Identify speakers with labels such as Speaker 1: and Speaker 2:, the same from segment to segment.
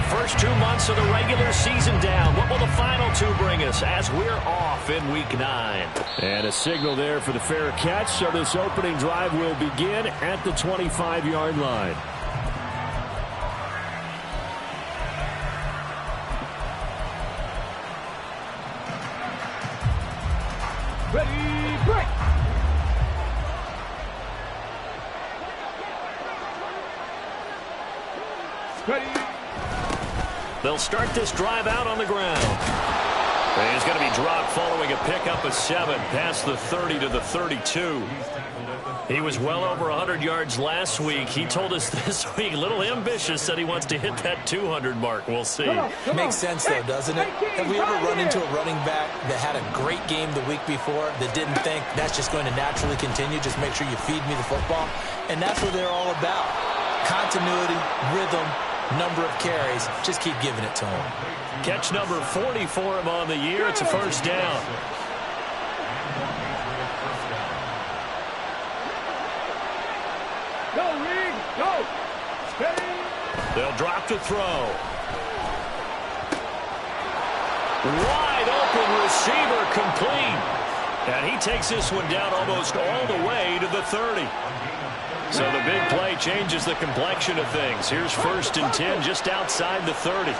Speaker 1: first 2 months of the regular season down. What will the final two bring us as we're off in Week 9?
Speaker 2: And a signal there for the fair catch, so this opening drive will begin at the 25-yard line.
Speaker 3: Ready, break! Ready.
Speaker 1: They'll start this drive out on the ground. And he's going to be dropped following a pickup of 7 past the 30 to the 32. He was well over 100 yards last week. He told us this week, a little ambitious, that he wants to hit that 200 mark. We'll see.
Speaker 4: Makes sense, though, doesn't it? Have we ever run into a running back that had a great game the week before that didn't think that's just going to naturally continue? Just make sure you feed me the football. And that's what they're all about. Continuity, rhythm, number of carries. Just keep giving it to him.
Speaker 1: Catch number 40 for him on the year. It's a first down.
Speaker 3: Go, Reed, go! Steady!
Speaker 1: They'll drop to throw. Wide open receiver complete. And he takes this one down almost all the way to the 30. So the big play changes the complexion of things. Here's 1st and 10 just outside the 30.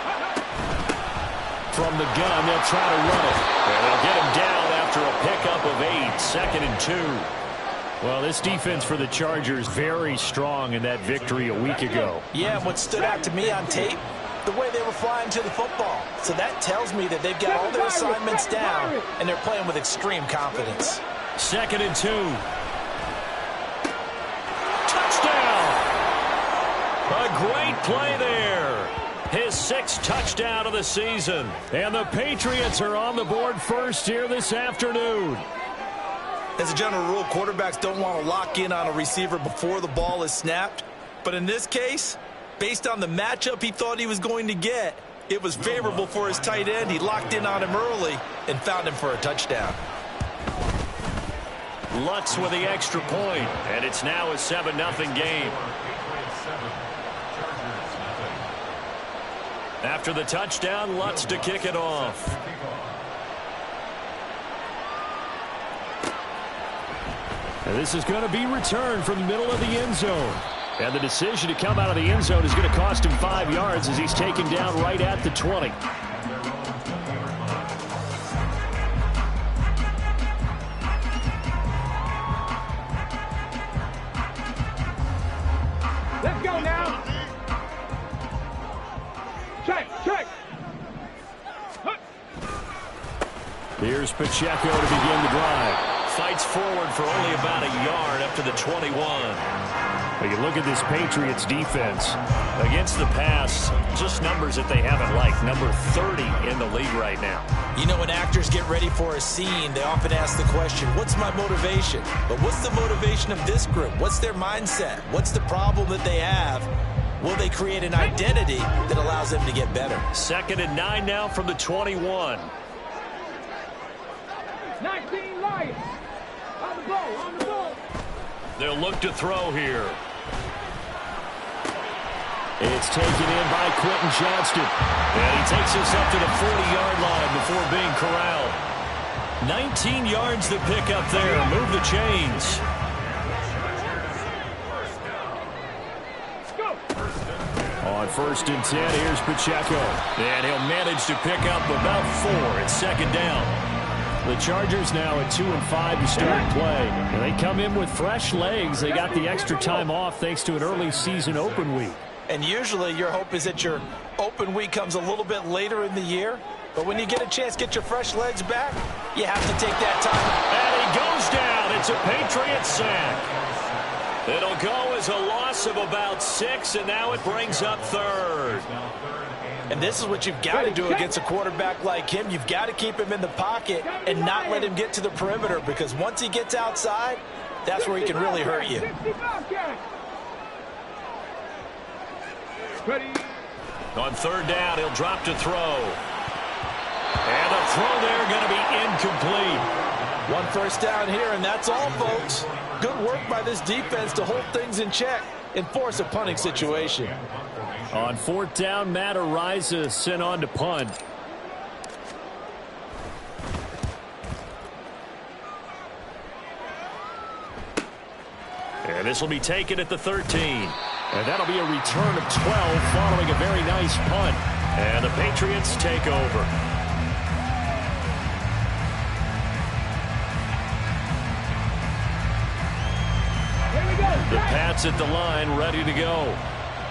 Speaker 1: From the gun, they'll try to run it. And they'll get him down after a pickup of 8, 2nd and 2.
Speaker 2: Well, this defense for the Chargers very strong in that victory a week ago.
Speaker 4: Yeah, and what stood out to me on tape, the way they were flying to the football. So that tells me that they've got all their assignments down, and they're playing with extreme confidence.
Speaker 1: 2nd and 2. A great play there. His 6th touchdown of the season.
Speaker 2: And the Patriots are on the board first here this afternoon.
Speaker 5: As a general rule, quarterbacks don't want to lock in on a receiver before the ball is snapped. But in this case, based on the matchup he thought he was going to get, it was favorable for his tight end. He locked in on him early and found him for a touchdown.
Speaker 1: Lutz with the extra point, and it's now a 7-0 game. After the touchdown, Lutz to kick it off.
Speaker 2: And this is going to be returned from the middle of the end zone. And the decision to come out of the end zone is going to cost him 5 yards as he's taken down right at the 20.
Speaker 3: Let's go now! Check!
Speaker 2: Here's Pacheco to begin the drive.
Speaker 1: Fights forward for only about a yard up to the 21.
Speaker 2: But you look at this Patriots defense.
Speaker 1: Against the pass, just numbers that they haven't liked. Number 30 in the league right now.
Speaker 4: You know, when actors get ready for a scene, they often ask the question, what's my motivation? But what's the motivation of this group? What's their mindset? What's the problem that they have? Will they create an identity that allows them to get better?
Speaker 1: 2nd and 9 now from the 21.
Speaker 3: 19 Lions! On the ball!
Speaker 1: They'll look to throw here.
Speaker 2: It's taken in by Quentin Johnston.
Speaker 1: And he takes us up to the 40-yard line before being corralled. 19 yards to pick up there. Move the chains.
Speaker 2: On 1st and 10, here's Pacheco.
Speaker 1: And he'll manage to pick up about 4. It's 2nd down.
Speaker 2: The Chargers now at 2-5 to start play. And they come in with fresh legs. They got the extra time off thanks to an early season open week.
Speaker 4: And usually your hope is that your open week comes a little bit later in the year. But when you get a chance to get your fresh legs back, you have to take that time.
Speaker 1: And he goes down. It's a Patriots sack. It'll go as a loss of about 6, and now it brings up 3rd.
Speaker 4: And this is what you've got to do against a quarterback like him. You've got to keep him in the pocket and not let him get to the perimeter, because once he gets outside, that's where he can really hurt you.
Speaker 1: On 3rd down, he'll drop to throw. And the throw there going to be incomplete.
Speaker 4: 1 first down here, and that's all, folks. Good work by this defense to hold things in check.
Speaker 5: and force a punting situation.
Speaker 2: On fourth down, Matt Ariza sent on to punt.
Speaker 1: And this will be taken at the 13. And that'll be a return of 12 following a very nice punt. And the Patriots take over. The Pats at the line, ready to go.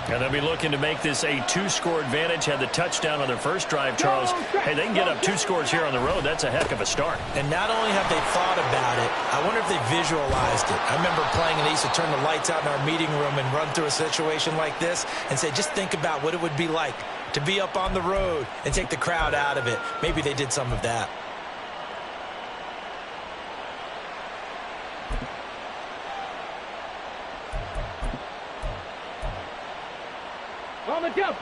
Speaker 1: And they'll be looking to make this a two-score advantage. Had the touchdown on their first drive, Charles. Hey, they can get up 2 scores here on the road. That's a heck of a start.
Speaker 4: And not only have they thought about it, I wonder if they visualized it. I remember playing and they used to turn the lights out in our meeting room and run through a situation like this and say, just think about what it would be like to be up on the road and take the crowd out of it. Maybe they did some of that.
Speaker 3: On the jump.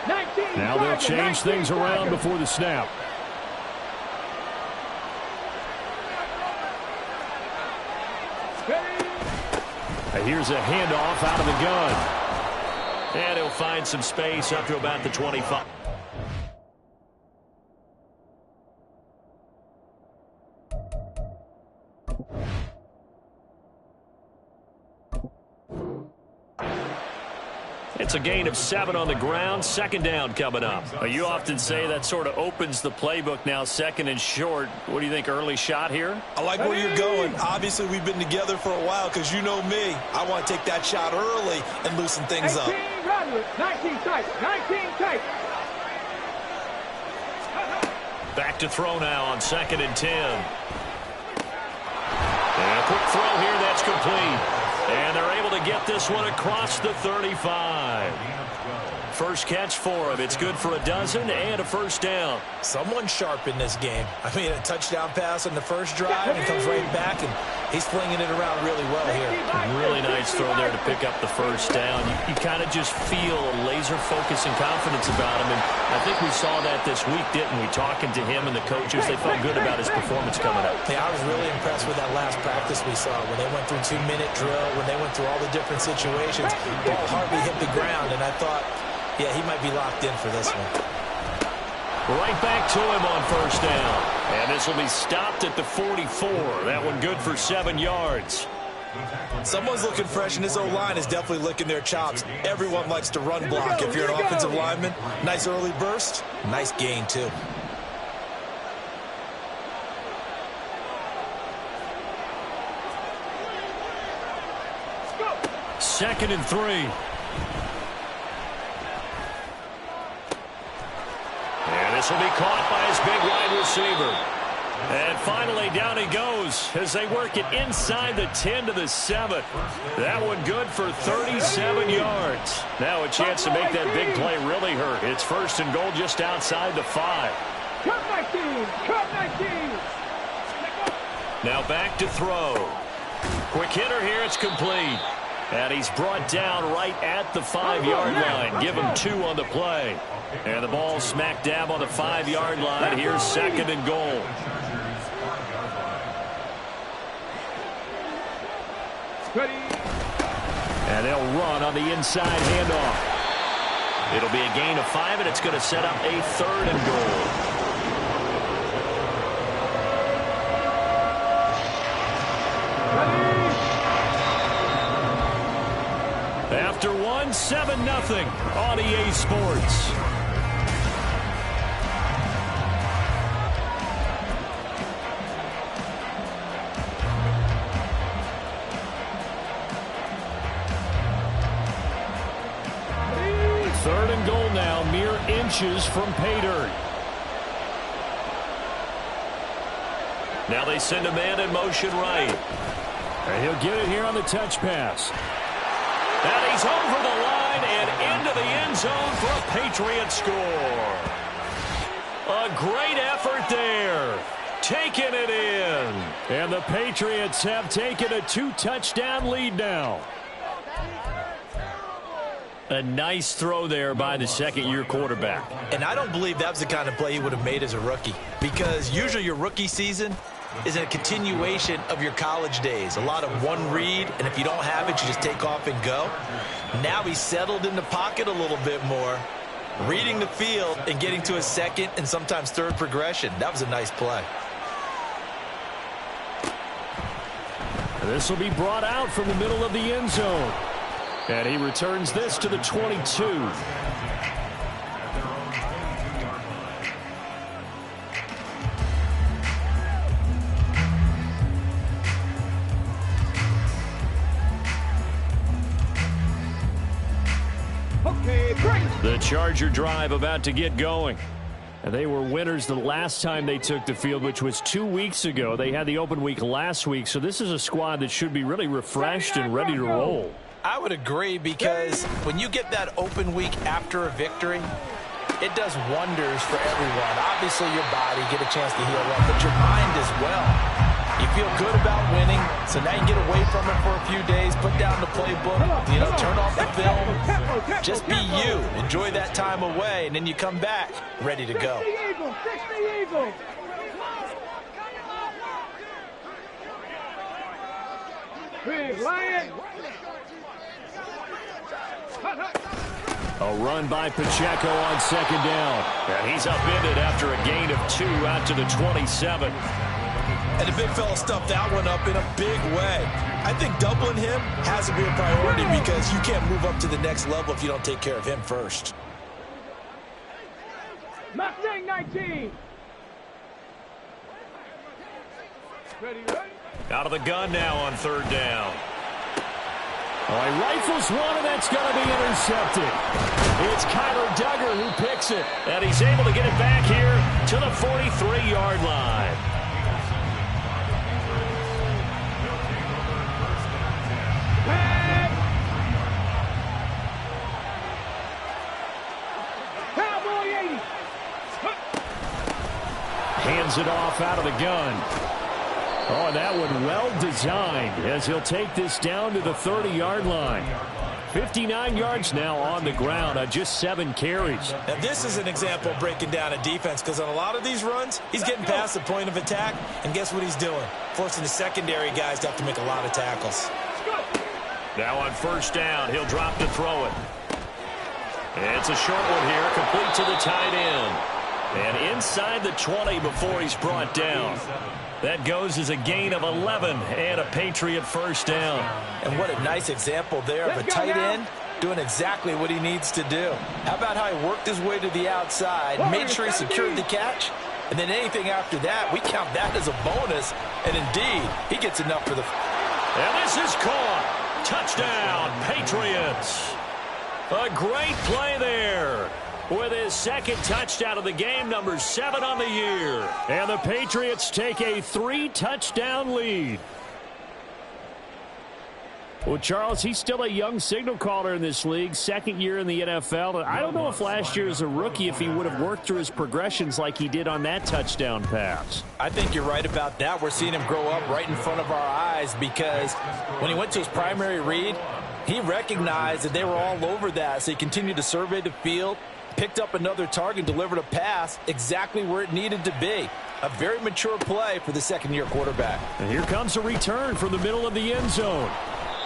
Speaker 3: 19.
Speaker 2: Now they'll change things around before the snap. Here's a handoff out of the gun.
Speaker 1: And he'll find some space up to about the 25. It's a gain of 7 on the ground. Second down coming up. You often say that sort of opens the playbook now, second and short. What do you think, early shot here?
Speaker 5: I like where you're going. Obviously, we've been together for a while because you know me. I want to take that shot early and loosen things up.
Speaker 3: 19 tight. 19 tight.
Speaker 1: Back to throw now on 2nd and 10. And a quick throw here. That's complete. And they're able to get this one across the 35. First catch for him. It's good for a dozen and a first down.
Speaker 4: Someone sharp in this game. I mean, a touchdown pass on the first drive and comes right back, and he's flinging it around really well here.
Speaker 1: Really nice throw there to pick up the first down. You kind of just feel a laser focus and confidence about him, and I think we saw that this week, didn't we? Talking to him and the coaches, they felt good about his performance coming up.
Speaker 4: Yeah, I was really impressed with that last practice we saw when they went through 2-minute drill, when they went through all the different situations. Ball hardly hit the ground, and I thought, yeah, he might be locked in for this one.
Speaker 1: Right back to him on first down. And this will be stopped at the 44. That one good for 7 yards.
Speaker 5: Someone's looking fresh, and this O-line is definitely licking their chops. Everyone likes to run block if you're an offensive lineman. Nice early burst.
Speaker 4: Nice gain, too.
Speaker 1: Second and 3. And this will be caught by his big wide receiver. And finally, down he goes as they work it inside the 10 to the 7. That one good for 37 yards. Now a chance to make that big play really hurt. It's first and goal just outside the 5.
Speaker 3: Cut 19. Cut 19.
Speaker 1: Now back to throw. Quick hitter here. It's complete. And he's brought down right at the 5-yard line. Give him 2 on the play. And the ball smack dab on the 5-yard line. Here's second and goal. And they'll run on the inside handoff. It'll be a gain of 5, and it's going to set up a 3rd and goal. After 1, 7-0 on EA Sports. Third and goal now, mere inches from pay dirt. Now they send a man in motion right.
Speaker 2: And he'll get it here on the touch pass.
Speaker 1: And he's over the line and into the end zone for a Patriot score. A great effort there. Taking it in.
Speaker 2: And the Patriots have taken a 2-touchdown lead now.
Speaker 1: A nice throw there by the second-year quarterback.
Speaker 4: And I don't believe that was the kind of play he would have made as a rookie. Because usually your rookie season,
Speaker 5: is a continuation of your college days. A lot of one read, and if you don't have it, you just take off and go. Now he's settled in the pocket a little bit more, reading the field and getting to his second and sometimes third progression. That was a nice play.
Speaker 2: This will be brought out from the middle of the end zone. And he returns this to the 22.
Speaker 3: Okay, great.
Speaker 2: The Charger drive about to get going. And they were winners the last time they took the field, which was 2 weeks ago. They had the open week last week, so this is a squad that should be really refreshed and ready to roll.
Speaker 4: I would agree, because when you get that open week after a victory, it does wonders for everyone. Obviously, your body, get a chance to heal up, but your mind as well. You feel good about winning, so now you get away from it for a few days, put down the playbook, turn off the film, just be you. Enjoy that time away, and then you come back ready to go.
Speaker 3: 60 Eagles, 60 Eagles. Big Lion.
Speaker 2: A run by Pacheco on second down.
Speaker 1: And he's upended after a gain of 2 out to the 27.
Speaker 5: And the big fella stuffed that one up in a big way. I think doubling him has to be a priority, because you can't move up to the next level if you don't take care of him first.
Speaker 3: Mustang 19. Ready.
Speaker 1: Out of the gun now on third down.
Speaker 2: Oh, he rifles one, and that's going to be intercepted. It's Kyler Duggar who picks it.
Speaker 1: And he's able to get it back here to the 43-yard line.
Speaker 2: Hands it off out of the gun. Oh, and that one well designed, as he'll take this down to the 30-yard line. 59 yards now on the ground on just 7 carries.
Speaker 5: Now, this is an example of breaking down a defense, because on a lot of these runs, he's getting past the point of attack, and guess what he's doing? Forcing the secondary guys to have to make a lot of tackles.
Speaker 1: Now on first down, he'll drop to throw it. It's a short one here, complete to the tight end. And inside the 20 before he's brought down. That goes as a gain of 11 and a Patriot first down.
Speaker 4: And what a nice example there of a tight end doing exactly what he needs to do. How about how he worked his way to the outside, made sure he secured the catch, and then anything after that, we count that as a bonus. And indeed, he gets enough for the...
Speaker 1: And this is caught. Touchdown, Patriots. A great play there. With his second touchdown of the game, number 7 on the year.
Speaker 2: And the Patriots take a 3-touchdown lead. Well, Charles, he's still a young signal caller in this league, second year in the NFL. I don't know if last year as a rookie, if he would have worked through his progressions like he did on that touchdown pass.
Speaker 4: I think you're right about that. We're seeing him grow up right in front of our eyes, because when he went to his primary read, he recognized that they were all over that, so he continued to survey the field, picked up another target, delivered a pass exactly where it needed to be. A very mature play for the second-year quarterback.
Speaker 2: And here comes a return from the middle of the end zone.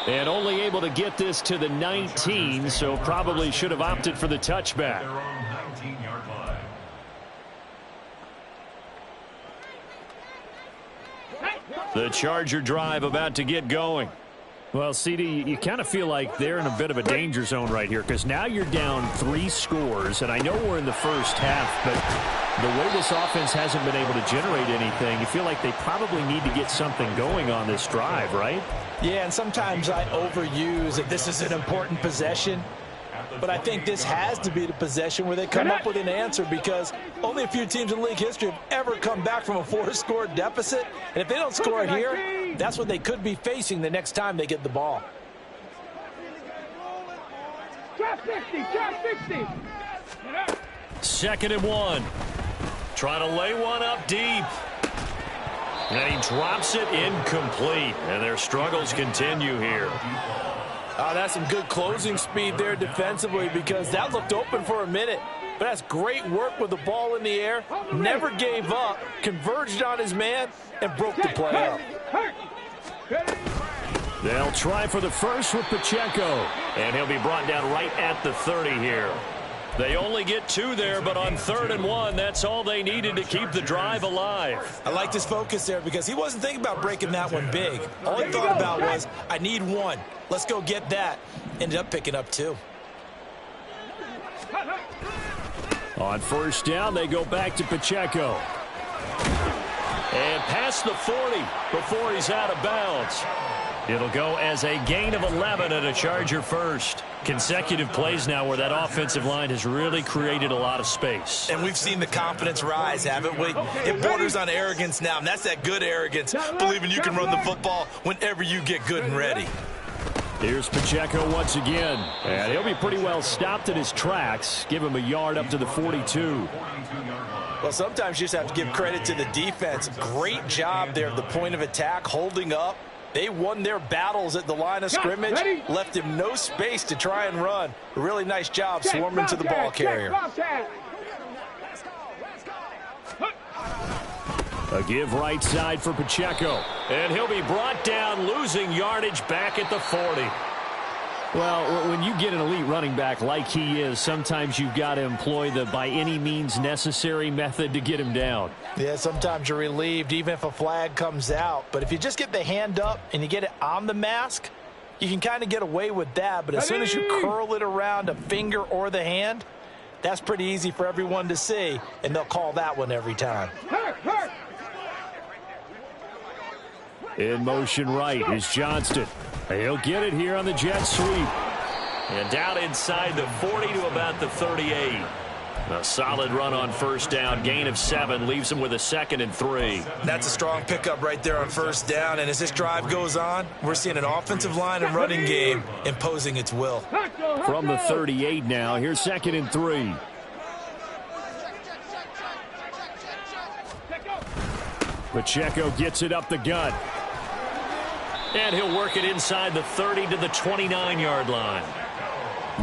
Speaker 2: And only able to get this to the 19, so probably should have opted for the touchback. The Charger drive about to get going. Well, CD, you kind of feel like they're in a bit of a danger zone right here, because now you're down 3 scores, and I know we're in the first half, but the way this offense hasn't been able to generate anything, you feel like they probably need to get something going on this drive, right?
Speaker 4: Yeah, and sometimes I overuse that this is an important possession, but I think this has to be the possession where they come up with an answer, because only a few teams in league history have ever come back from a 4-score deficit. And if they don't score here, that's what they could be facing the next time they get the ball.
Speaker 3: Drop 60, drop 60.
Speaker 1: 2nd and 1. Trying to lay one up deep. And he drops it incomplete. And their struggles continue here.
Speaker 4: That's some good closing speed there defensively, because that looked open for a minute. But that's great work with the ball in the air. Never gave up, converged on his man, and broke the play up.
Speaker 2: They'll try for the first with Pacheco. And he'll be brought down right at the 30 here.
Speaker 1: They only get 2 there, but on 3rd and 1, that's all they needed to keep the drive alive.
Speaker 5: I liked his focus there because he wasn't thinking about breaking that one big. All he thought about was, I need 1. Let's go get that. Ended up picking up 2.
Speaker 2: On first down, they go back to Pacheco.
Speaker 1: And past the 40 before he's out of bounds. It'll go as a gain of 11 and a Charger first. Consecutive plays now where that offensive line has really created a lot of space.
Speaker 5: And we've seen the confidence rise, haven't we? It borders on arrogance now, and that's that good arrogance, believing you can run the football whenever you get good and ready.
Speaker 2: Here's Pacheco once again. And he'll be pretty well stopped in his tracks. Give him a yard up to the 42.
Speaker 4: Well, sometimes you just have to give credit to the defense. Great job there at the point of attack, holding up. They won their battles at the line of scrimmage, left him no space to try and run. A really nice job swarming to the ball carrier.
Speaker 2: A give right side for Pacheco.
Speaker 1: And he'll be brought down, losing yardage back at the 40.
Speaker 2: Well, when you get an elite running back like he is, sometimes you've got to employ the by any means necessary method to get him down.
Speaker 4: Yeah, sometimes you're relieved even if a flag comes out. But if you just get the hand up and you get it on the mask, you can kind of get away with that. But as soon as you curl it around a finger or the hand, that's pretty easy for everyone to see, and they'll call that one every time.
Speaker 2: In motion right is Johnston. He'll get it here on the jet sweep.
Speaker 1: And down inside the 40 to about the 38. A solid run on first down. Gain of 7 leaves him with a 2nd and 3.
Speaker 5: That's a strong pickup right there on first down. And as this drive goes on, we're seeing an offensive line and running game imposing its will.
Speaker 2: From the 38 now, here's 2nd and 3. Pacheco gets it up the gut.
Speaker 1: And he'll work it inside the 30 to the 29-yard line.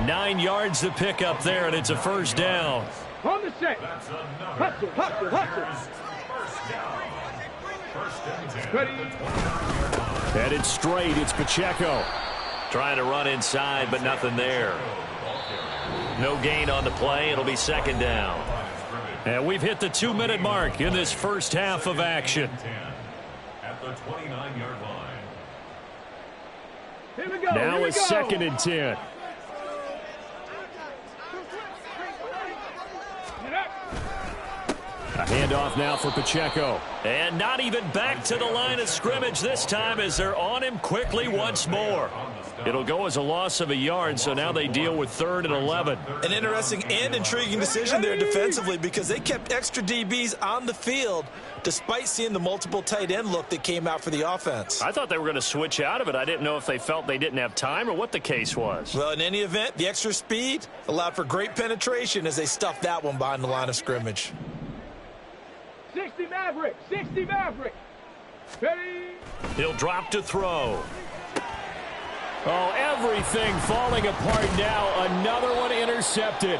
Speaker 1: 9 yards to pick up there, and it's a first down.
Speaker 3: On the set. Hustle. Ready.
Speaker 2: Headed straight, it's Pacheco.
Speaker 1: Trying to run inside, but nothing there. No gain on the play. It'll be 2nd down.
Speaker 2: And we've hit the 2-minute mark in this first half of action.
Speaker 6: At the 29-yard line.
Speaker 3: Here we go.
Speaker 2: Now it's 2nd and 10. A handoff now for Pacheco.
Speaker 1: And not even back to the line of scrimmage this time as they're on him quickly once more. It'll go as a loss of a yard, so now they deal with 3rd and 11.
Speaker 5: An interesting and intriguing decision there defensively because they kept extra DBs on the field despite seeing the multiple tight end look that came out for the offense.
Speaker 1: I thought they were going to switch out of it. I didn't know if they felt they didn't have time or what the case was.
Speaker 5: Well, in any event, the extra speed allowed for great penetration as they stuffed that one behind the line of scrimmage.
Speaker 3: 60 Maverick. Ready.
Speaker 1: He'll drop to throw.
Speaker 2: Oh, everything falling apart now. Another one intercepted.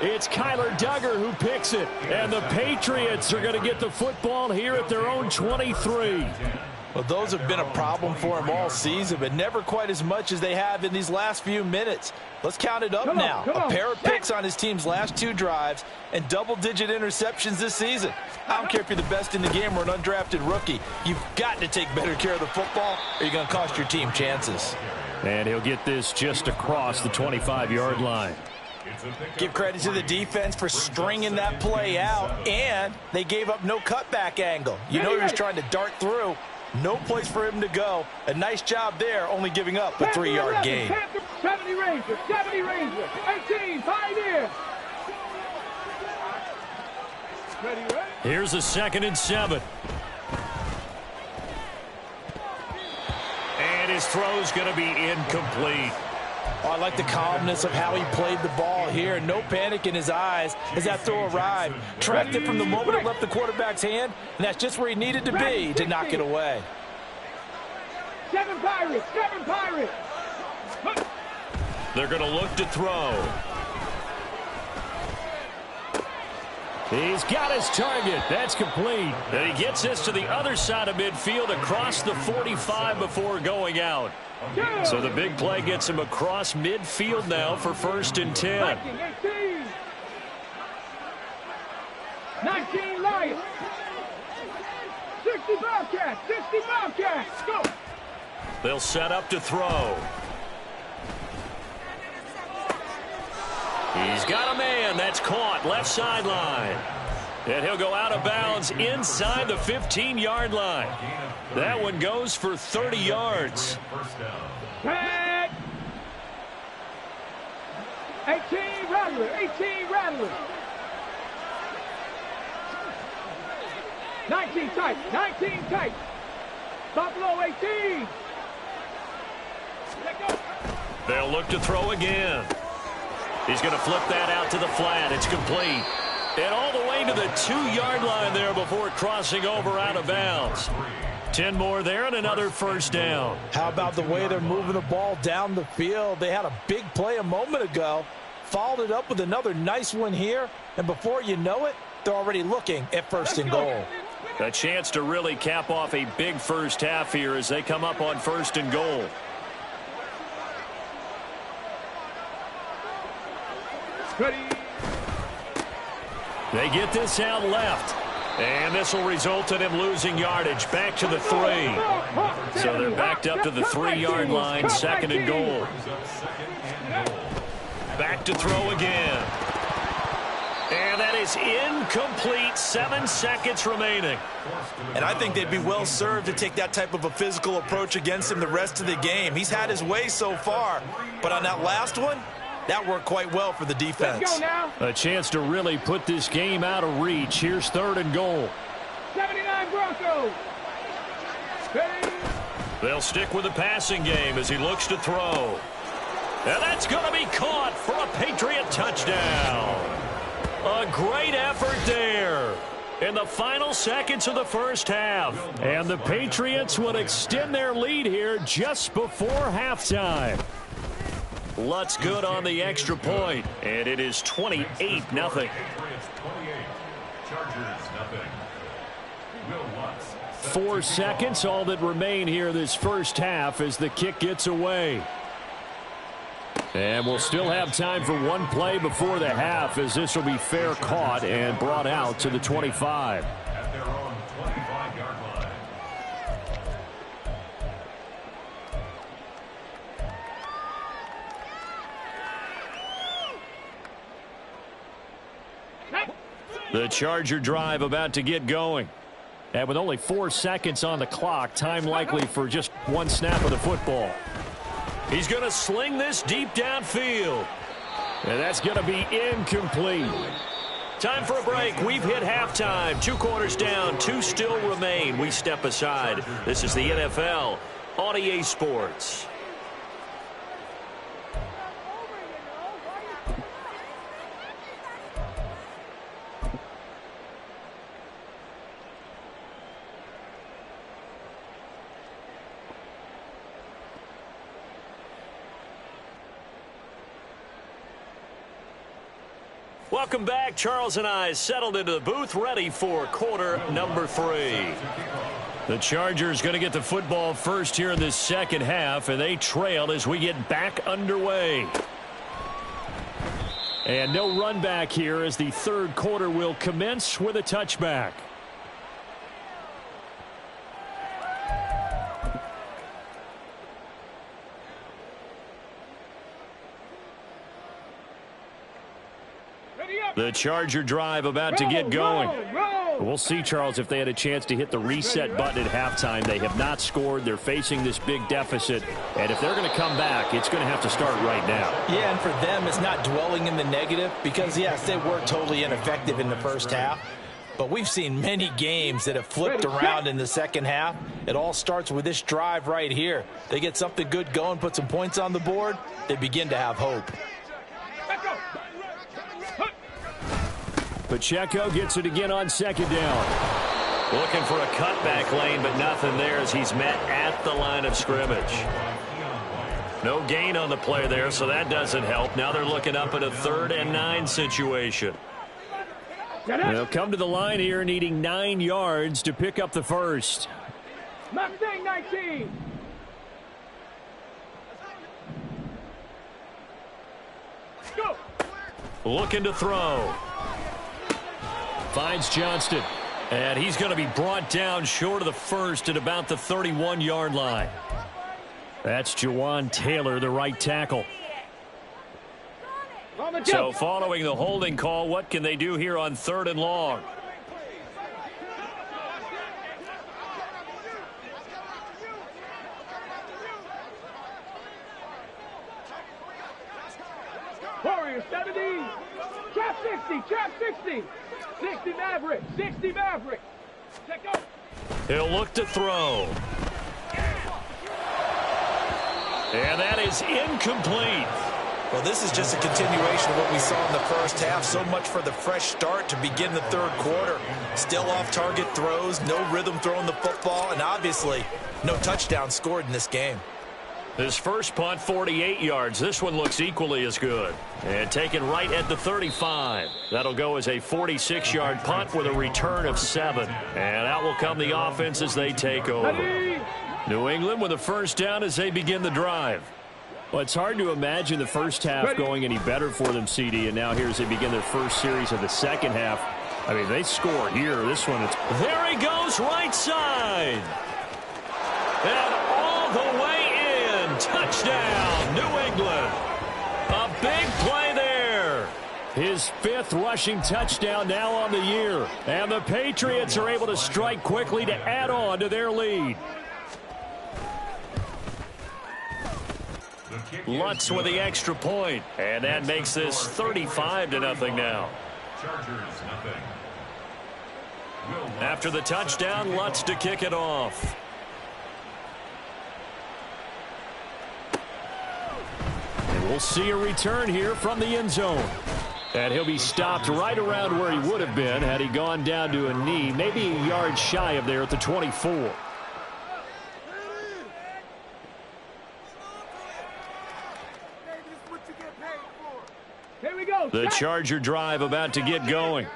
Speaker 2: It's Kyler Duggar who picks it. And the Patriots are going to get the football here at their own 23.
Speaker 4: Well, those have been a problem for him all season, but never quite as much as they have in these last few minutes. Let's count it up now. A pair of picks on his team's last 2 drives and double-digit interceptions this season. I don't care if you're the best in the game or an undrafted rookie. You've got to take better care of the football or you're going to cost your team chances.
Speaker 2: And he'll get this just across the 25-yard line.
Speaker 4: Give credit to the defense for stringing that play out, and they gave up no cutback angle. You know he was trying to dart through. No place for him to go. A nice job there, only giving up a 3-yard gain.
Speaker 3: 70 Rangers, 18, Pioneer. Ready.
Speaker 1: Here's a 2nd and 7. And his throw's going to be incomplete.
Speaker 4: Oh, I like the calmness of how he played the ball here. No panic in his eyes as that throw arrived. Tracked it from the moment it left the quarterback's hand, and that's just where he needed to be to knock it away.
Speaker 3: 7 Pirates.
Speaker 1: They're going to look to throw.
Speaker 2: He's got his target. That's complete.
Speaker 1: And he gets this to the other side of midfield across the 45 before going out. So the big play gets him across midfield now for 1st and 10.
Speaker 3: 19 Lions. 60 Bobcats. 60 Bobcats. Go.
Speaker 1: They'll set up to throw. He's got a man. That's caught. Left sideline. And he'll go out of bounds inside the 15-yard line. That one goes for 30 yards.
Speaker 3: Tag. 18 Rattler. 18 Rattler. 19 tight. 19 tight. Buffalo 18.
Speaker 1: They'll look to throw again. He's going to flip that out to the flat. It's complete. And all the way to the 2-yard line there before crossing over out of bounds. 10 more there and another 1st down.
Speaker 5: How about the way they're moving the ball down the field? They had a big play a moment ago. Followed it up with another nice one here. And before you know it, they're already looking at 1st and goal.
Speaker 1: A chance to really cap off a big first half here as they come up on 1st and goal.
Speaker 3: Ready.
Speaker 1: They get this out left. And this will result in him losing yardage back to the 3. So they're backed up to the 3-yard line, 2nd and goal. Back to throw again. And that is incomplete. 7 seconds remaining.
Speaker 5: And I think they'd be well served to take that type of a physical approach against him the rest of the game. He's had his way so far. But on that last one, that worked quite well for the defense.
Speaker 3: Let's go now.
Speaker 2: A chance to really put this game out of reach. Here's 3rd and goal.
Speaker 3: 79 Broncos. Ready.
Speaker 1: They'll stick with the passing game as he looks to throw. And that's going to be caught for a Patriot touchdown. A great effort there in the final seconds of the first half.
Speaker 2: And the Patriots would extend their lead here just before halftime.
Speaker 1: Lutz good on the extra point, and it is 28-0.
Speaker 2: 4 seconds, all that remain here this first half as the kick gets away. And we'll still have time for one play before the half as this will be fair caught and brought out to the 25.
Speaker 6: At their own 25-yard line.
Speaker 1: The Charger drive about to get going.
Speaker 2: And with only 4 seconds on the clock, time likely for just one snap of the football.
Speaker 1: He's going to sling this deep downfield.
Speaker 2: And that's going to be incomplete.
Speaker 1: Time for a break. We've hit halftime. 2 quarters down, 2 still remain. We step aside. This is the NFL on EA Sports. Welcome back. Charles and I settled into the booth, ready for quarter number 3. The Chargers going to get the football first here in this second half, and they trail as we get back underway.
Speaker 2: And no run back here as the third quarter will commence with a touchback.
Speaker 1: The Charger drive about to get going.
Speaker 2: We'll see, Charles, if they had a chance to hit the reset button at halftime. They have not scored. They're facing this big deficit. And if they're going to come back, it's going to have to start right now.
Speaker 5: Yeah, and for them, it's not dwelling in the negative because, yes, they were totally ineffective in the first half. But we've seen many games that have flipped around in the second half. It all starts with this drive right here. They get something good going, put some points on the board, they begin to have hope.
Speaker 2: Pacheco gets it again on second down.
Speaker 1: Looking for a cutback lane, but nothing there as he's met at the line of scrimmage. No gain on the play there, so that doesn't help. Now they're looking up at a 3rd and 9 situation.
Speaker 2: They'll come to the line here needing 9 yards to pick up the first.
Speaker 3: Mustang 19. Go.
Speaker 1: Looking to throw. Finds Johnston. And he's going to be brought down short of the first at about the 31-yard line. That's Jawan Taylor, the right tackle. So following the holding call, what can they do here on 3rd and long?
Speaker 3: Warriors 70. Trap 60. Trap 60. 60 Maverick. 60 Maverick. Check out.
Speaker 1: He'll look to throw. And that is incomplete.
Speaker 5: Well, this is just a continuation of what we saw in the first half. So much for the fresh start to begin the 3rd quarter. Still off-target throws, no rhythm throwing the football, and obviously no touchdown scored in this game.
Speaker 1: His first punt, 48 yards. This one looks equally as good. And taken right at the 35. That'll go as a 46-yard punt with a return of 7. And out will come the offense as they take over. New England with a first down as they begin the drive.
Speaker 2: Well, it's hard to imagine the first half going any better for them, CD, and now here as they begin their first series of the second half. I mean, they score here. This one, it's...
Speaker 1: There he goes, right side. And all the way in. Touchdown, New England. A big play there.
Speaker 2: His 5th rushing touchdown now on the year. And the Patriots are able to strike quickly to add on to their lead.
Speaker 1: Lutz with the extra point, and that makes this 35-0 now. After the touchdown, Lutz to kick it off.
Speaker 2: And we'll see a return here from the end zone. And he'll be stopped right around where he would have been had he gone down to a knee, maybe a yard shy of there at the 24.
Speaker 1: The Charger drive about to get going.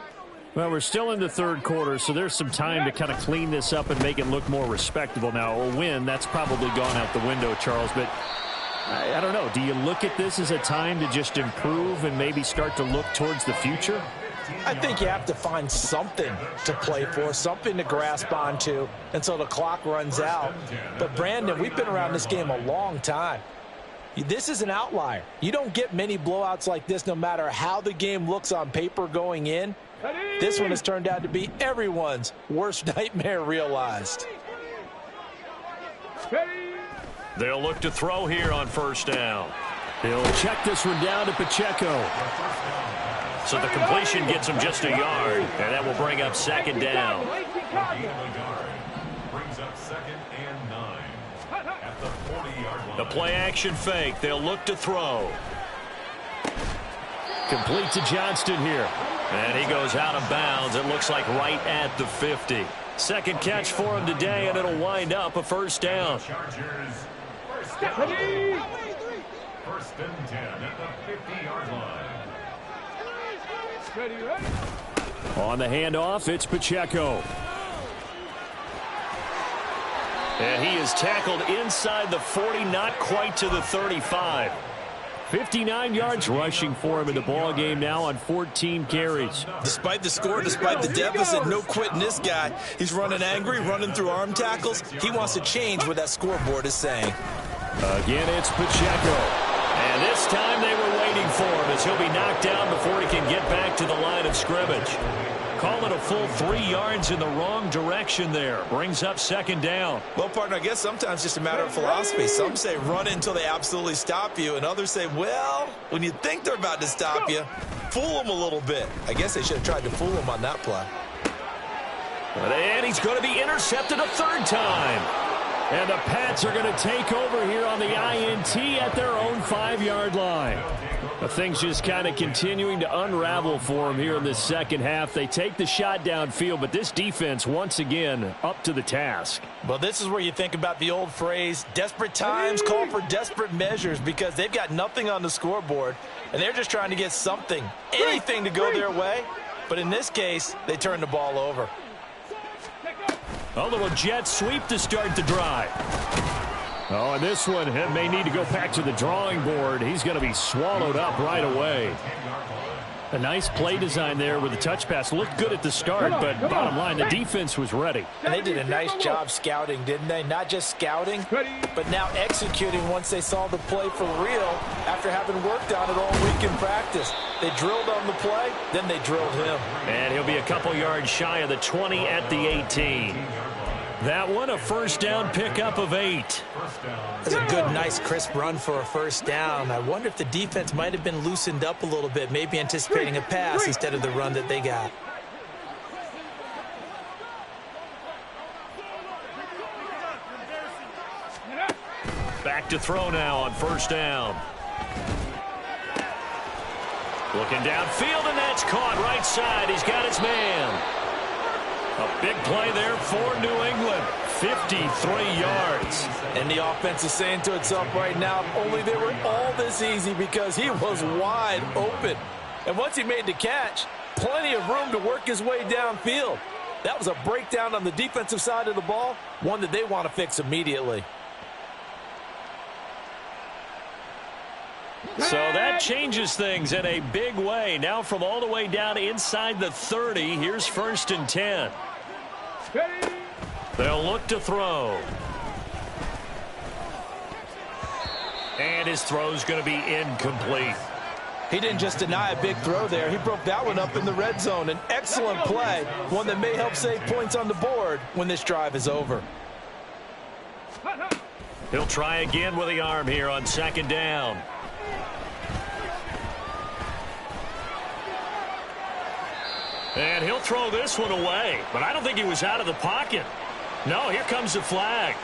Speaker 2: Well, we're still in the 3rd quarter, so there's some time to kind of clean this up and make it look more respectable. Now, a win, that's probably gone out the window, Charles, but I don't know. Do you look at this as a time to just improve and maybe start to look towards the future?
Speaker 4: I think you have to find something to play for, something to grasp onto until the clock runs out. But, Brandon, we've been around this game a long time. This is an outlier. You don't get many blowouts like this no matter how the game looks on paper going in. This one has turned out to be everyone's worst nightmare realized.
Speaker 1: They'll look to throw here on first down.
Speaker 2: He'll check this one down to Pacheco.
Speaker 1: So the completion gets him just a yard, and that will bring up 2nd down.
Speaker 6: Brings up 2nd and 9 at the 40-yard line.
Speaker 1: The play-action fake. They'll look to throw.
Speaker 2: Complete to Johnston here.
Speaker 1: And he goes out of bounds. It looks like right at the 50. Second catch for him today, and it'll wind up a first down.
Speaker 6: Chargers, first down. First and 10 at the 50-yard line.
Speaker 2: On the handoff, it's Pacheco.
Speaker 1: And he is tackled inside the 40, not quite to the 35.
Speaker 2: 59 yards rushing for him in the ball game now on 14 carries.
Speaker 5: Despite the score, despite the deficit, no quitting this guy. He's running angry, running through arm tackles. He wants to change what that scoreboard is saying.
Speaker 2: Again, it's Pacheco.
Speaker 1: And this time they were waiting for him as he'll be knocked down before he can get back to the line of scrimmage. Call it a full 3 yards in the wrong direction there. Brings up 2nd down.
Speaker 5: Well, partner, I guess sometimes just a matter of philosophy. Some say run until they absolutely stop you, and others say, well, when you think they're about to stop you, fool them a little bit. I guess they should have tried to fool him on that play.
Speaker 1: And he's going to be intercepted a 3rd time.
Speaker 2: And the Pats are going to take over here on the INT at their own 5-yard line. The things just kind of continuing to unravel for them here in this second half. They take the shot downfield, but this defense, once again, up to the task.
Speaker 4: Well, this is where you think about the old phrase, desperate times call for desperate measures, because they've got nothing on the scoreboard, and they're just trying to get something, anything to go their way. But in this case, they turned the ball over.
Speaker 2: A little jet sweep to start the drive. Oh, and this one may need to go back to the drawing board. He's going to be swallowed up right away. A nice play design there with the touch pass. Looked good at the start, but bottom line, the defense was ready.
Speaker 4: And they did a nice job scouting, didn't they? Not just scouting, but now executing once they saw the play for real after having worked on it all week in practice. They drilled on the play, then they drilled him.
Speaker 2: And he'll be a couple yards shy of the 20 at the 18. That one, a first down pickup of 8.
Speaker 4: That's a good, nice, crisp run for a first down. I wonder if the defense might have been loosened up a little bit, maybe anticipating a pass instead of the run that they got.
Speaker 2: Back to throw now on first down. Looking downfield, and that's caught right side. He's got his man. A big play there for New England. 53 yards.
Speaker 4: And the offense is saying to itself right now, only they were all this easy because he was wide open. And once he made the catch, plenty of room to work his way downfield. That was a breakdown on the defensive side of the ball, one that they want to fix immediately.
Speaker 2: So that changes things in a big way. Now from all the way down inside the 30, here's first and 10. They'll look to throw. And his throw's going to be incomplete.
Speaker 4: He didn't just deny a big throw there. He broke that one up in the red zone. An excellent play, one that may help save points on the board when this drive is over.
Speaker 2: He'll try again with the arm here on second down. And he'll throw this one away. But I don't think he was out of the pocket. No, here comes the flag.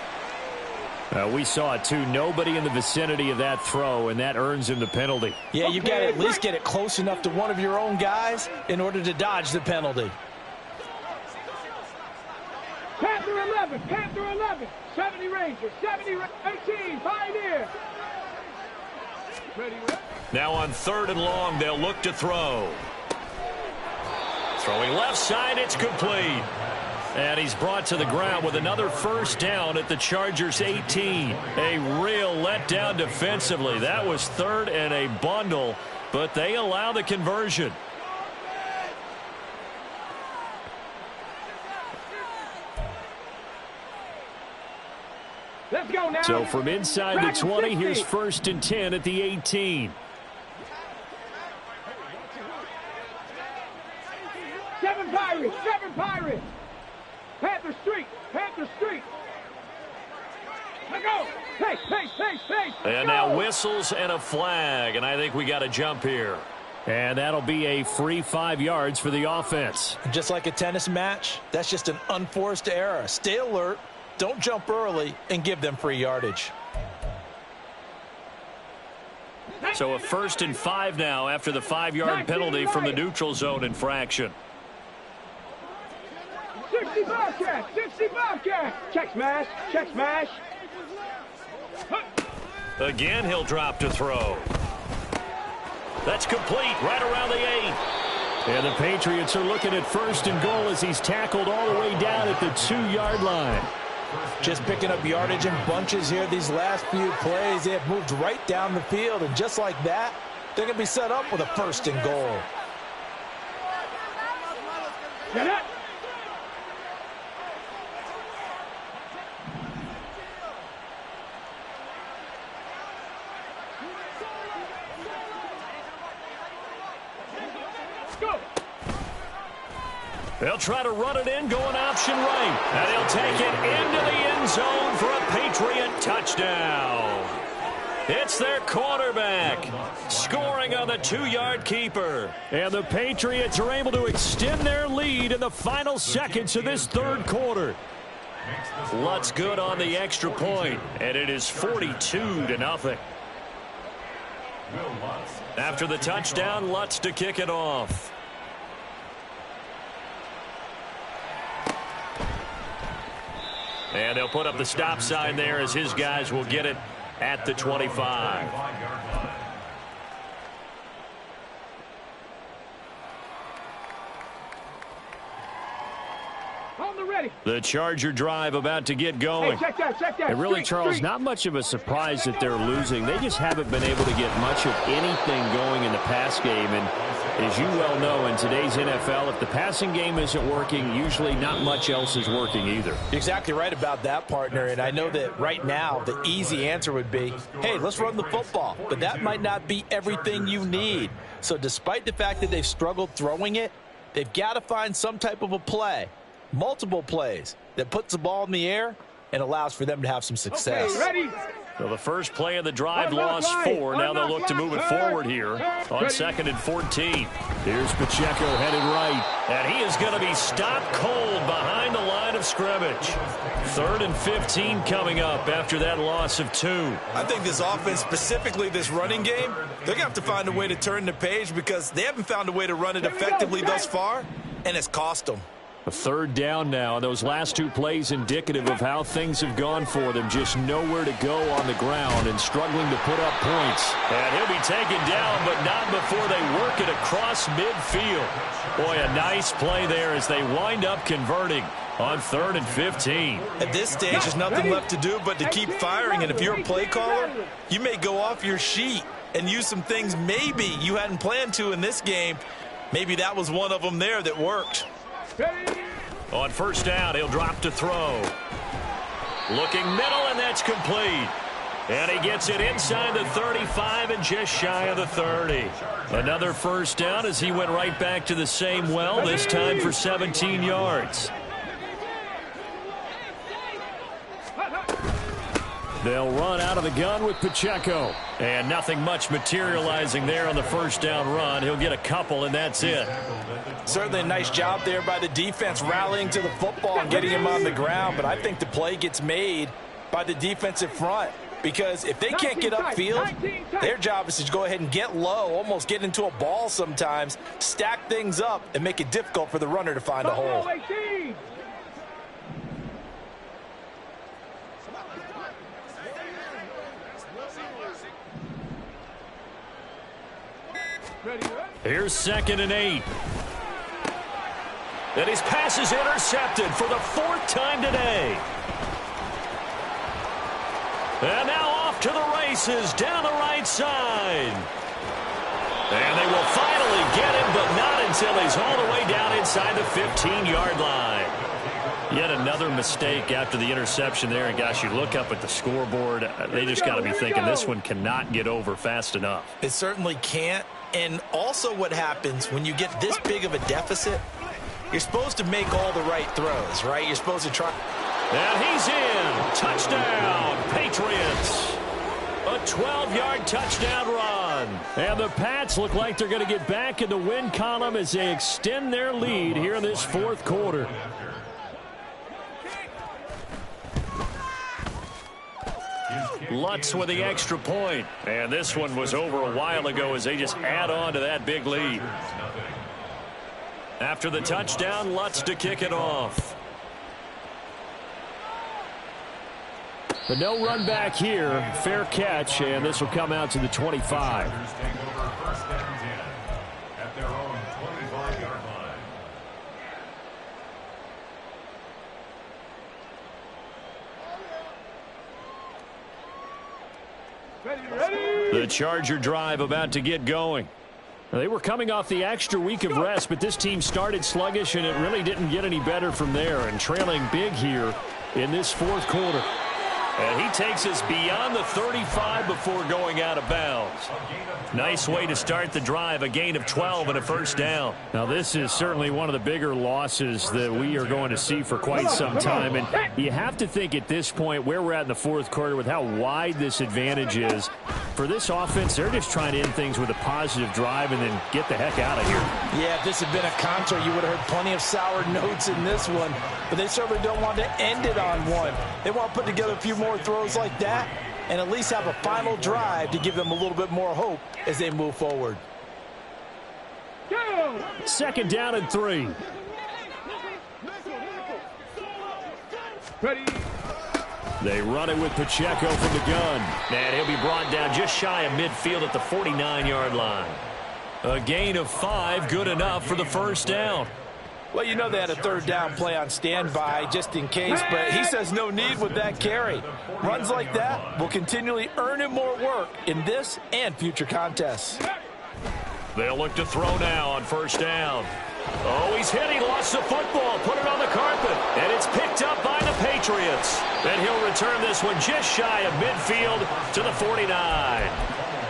Speaker 2: We saw it too. Nobody in the vicinity of that throw, and that earns him the penalty.
Speaker 4: Yeah, you've got to at least get it close enough to one of your own guys in order to dodge the penalty.
Speaker 3: Panther 11, Panther 11, 70 Rangers, 70 18, Pioneer. Ready,
Speaker 2: now on third and long, they'll look to throw. Throwing left side, it's complete. And he's brought to the ground with another first down at the Chargers' 18. A real letdown defensively. That was third and a bundle, but they allow the conversion.
Speaker 3: Let's go now.
Speaker 2: So from inside the 20, here's first and 10 at the 18.
Speaker 3: Seven Pirates. Panther Street. Let go. Pace.
Speaker 2: And now whistles and a flag, and I think we got a jump here. And that'll be a free 5 yards for the offense.
Speaker 4: Just like a tennis match, that's just an unforced error. Stay alert, don't jump early, and give them free yardage.
Speaker 2: So a first and 5 now after the 5-yard penalty from the neutral zone infraction.
Speaker 3: 60 Bobcat. Check smash.
Speaker 2: Again, he'll drop to throw. That's complete right around the 8. And the Patriots are looking at first and goal as he's tackled all the way down at the 2-yard line.
Speaker 4: Just picking up yardage in bunches here these last few plays. They have moved right down the field, and just like that, they're going to be set up with a first and goal.
Speaker 3: Get it.
Speaker 2: They'll try to run it in, going option right. And he'll take it into the end zone for a Patriot touchdown. It's their quarterback scoring on the 2-yard keeper. And the Patriots are able to extend their lead in the final seconds of this third quarter. Lutz good on the extra point, and it is 42-0. After the touchdown, Lutz to kick it off. And they'll put up the stop sign there as his guys will get it at the 25.
Speaker 3: Ready.
Speaker 2: The Charger drive about to get going.
Speaker 3: Hey, check that.
Speaker 2: And really, Charles, not much of a surprise that they're losing. They just haven't been able to get much of anything going in the pass game. And as you well know, in today's NFL, if the passing game isn't working, usually not much else is working either.
Speaker 4: You're exactly right about that, partner. And I know that right now the easy answer would be, hey, let's run the football. But that might not be everything you need. So despite the fact that they've struggled throwing it, they've got to find some type of a play, multiple plays, that puts the ball in the air and allows for them to have some success.
Speaker 3: Okay, ready.
Speaker 2: So the first play of the drive lost 4. Now they'll look to move it forward here on 2nd and 14. Here's Pacheco headed right. And he is going to be stopped cold behind the line of scrimmage. 3rd and 15 coming up after that loss of 2.
Speaker 5: I think this offense, specifically this running game, they're going to have to find a way to turn the page because they haven't found a way to run it effectively thus far, and it's cost them.
Speaker 2: A 3rd down now. Those last 2 plays indicative of how things have gone for them. Just nowhere to go on the ground and struggling to put up points.
Speaker 1: And he'll be taken down, but not before they work it across midfield. Boy, a nice play there as they wind up converting on 3rd and 15.
Speaker 5: At this stage, there's nothing left to do but to keep firing. And if you're a play caller, you may go off your sheet and use some things maybe you hadn't planned to in this game. Maybe that was one of them there that worked.
Speaker 1: On 1st down, he'll drop to throw. Looking middle, and that's complete. And he gets it inside the 35 and just shy of the 30. Another 1st down as he went right back to the same well, this time for 17 yards.
Speaker 2: They'll run out of the gun with Pacheco.
Speaker 1: And nothing much materializing there on the 1st down run. He'll get a couple, and that's it.
Speaker 4: Certainly a nice job there by the defense rallying to the football and getting him on the ground. But I think the play gets made by the defensive front. Because if they can't get upfield, their job is to go ahead and get low, almost get into a ball sometimes, stack things up, and make it difficult for the runner to find a hole.
Speaker 1: Here's 2nd and 8. And his pass is intercepted for the 4th time today. And now off to the races down the right side. And they will finally get him, but not until he's all the way down inside the 15-yard line. Yet another mistake after the interception there. And, gosh, you look up at the scoreboard, they just got to be thinking this one cannot get over fast enough.
Speaker 5: It certainly can't. And also what happens when you get this big of a deficit, you're supposed to make all the right throws, right? You're supposed to try.
Speaker 1: And he's in. Touchdown, Patriots. A 12-yard touchdown run.
Speaker 2: And the Pats look like they're going to get back in the win column as they extend their lead here in this 4th quarter.
Speaker 1: Lutz with the extra point. And this one was over a while ago as they just add on to that big lead. After the touchdown, Lutz to kick it off.
Speaker 2: But no run back here. Fair catch, and this will come out to the 25.
Speaker 1: The Charger drive about to get going.
Speaker 2: They were coming off the extra week of rest, but this team started sluggish, and it really didn't get any better from there, and trailing big here in this 4th quarter.
Speaker 1: And he takes us beyond the 35 before going out of bounds. Nice way to start the drive, a gain of 12 and a 1st down.
Speaker 2: Now, this is certainly one of the bigger losses that we are going to see for quite some time. And you have to think at this point where we're at in the 4th quarter with how wide this advantage is. For this offense, they're just trying to end things with a positive drive and then get the heck out of here.
Speaker 4: Yeah, if this had been a contour, you would have heard plenty of sour notes in this one. But they certainly don't want to end it on one. They want to put together a few more throws like that and at least have a final drive to give them a little bit more hope as they move forward.
Speaker 2: 2nd down and 3.
Speaker 3: Ready.
Speaker 2: They run it with Pacheco from the gun.
Speaker 1: And he'll be brought down just shy of midfield at the 49-yard line. A gain of 5, good enough for the 1st down.
Speaker 5: Well, you know they had a third down play on standby just in case, but he says no need with that carry. Runs like that will continually earn him more work in this and future contests.
Speaker 1: They'll look to throw now on first down. Oh, he's hit. He lost the football. Put it on the carpet. And it's picked up by the Patriots. And he'll return this one just shy of midfield to the 49.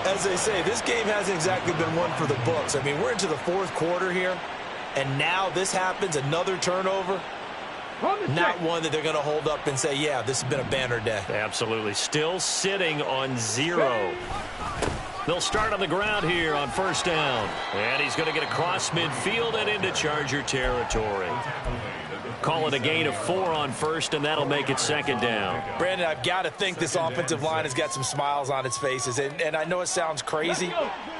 Speaker 5: As they say, this game hasn't exactly been one for the books. I mean, we're into the fourth quarter here. And now this happens, another turnover. Not one that they're going to hold up and say, yeah, this has been a banner day.
Speaker 1: Absolutely. Still sitting on 0. They'll start on the ground here on first down. And he's going to get across midfield and into Charger territory. Call it a gain of 4 on first, and that'll make it second down.
Speaker 5: Brandon, I've got to think this offensive line has got some smiles on its faces. And I know it sounds crazy,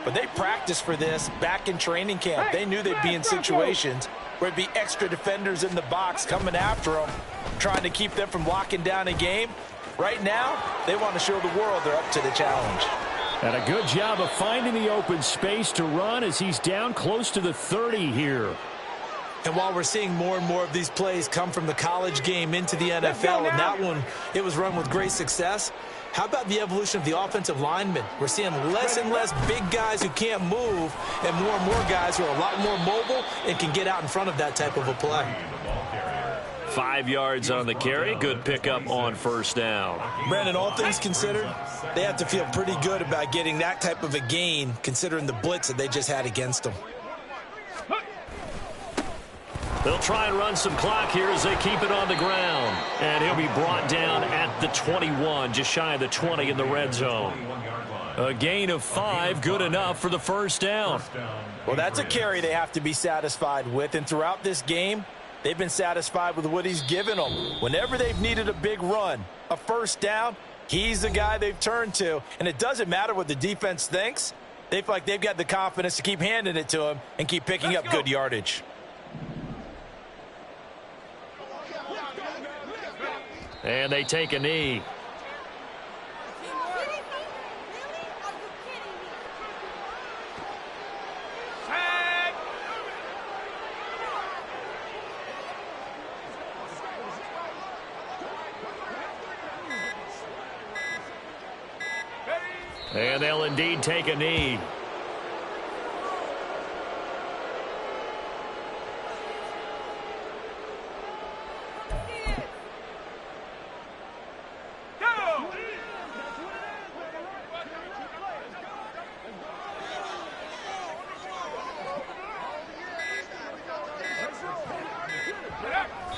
Speaker 5: but they practiced for this back in training camp. They knew they'd be in situations where it'd be extra defenders in the box coming after them, trying to keep them from locking down a game. Right now, they want to show the world they're up to the challenge.
Speaker 2: And a good job of finding the open space to run as he's down close to the 30 here.
Speaker 5: And while we're seeing more and more of these plays come from the college game into the NFL, and that one, it was run with great success, how about the evolution of the offensive linemen? We're seeing less and less big guys who can't move and more guys who are a lot more mobile and can get out in front of that type of a play.
Speaker 1: 5 yards on the carry. Good pickup on first down.
Speaker 5: Brandon, all things considered, they have to feel pretty good about getting that type of a gain considering the blitz that they just had against them.
Speaker 1: They'll try and run some clock here as they keep it on the ground. And he'll be brought down at the 21, just shy of the 20 in the red zone. A gain of 5, good enough for the first down.
Speaker 5: Well, that's a carry they have to be satisfied with. And throughout this game, they've been satisfied with what he's given them. Whenever they've needed a big run, a first down, he's the guy they've turned to. And it doesn't matter what the defense thinks. They feel like they've got the confidence to keep handing it to him and keep picking up good yardage.
Speaker 1: And they take a knee. And they'll indeed take a knee.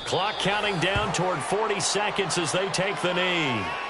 Speaker 1: Clock counting down toward 40 seconds as they take the knee.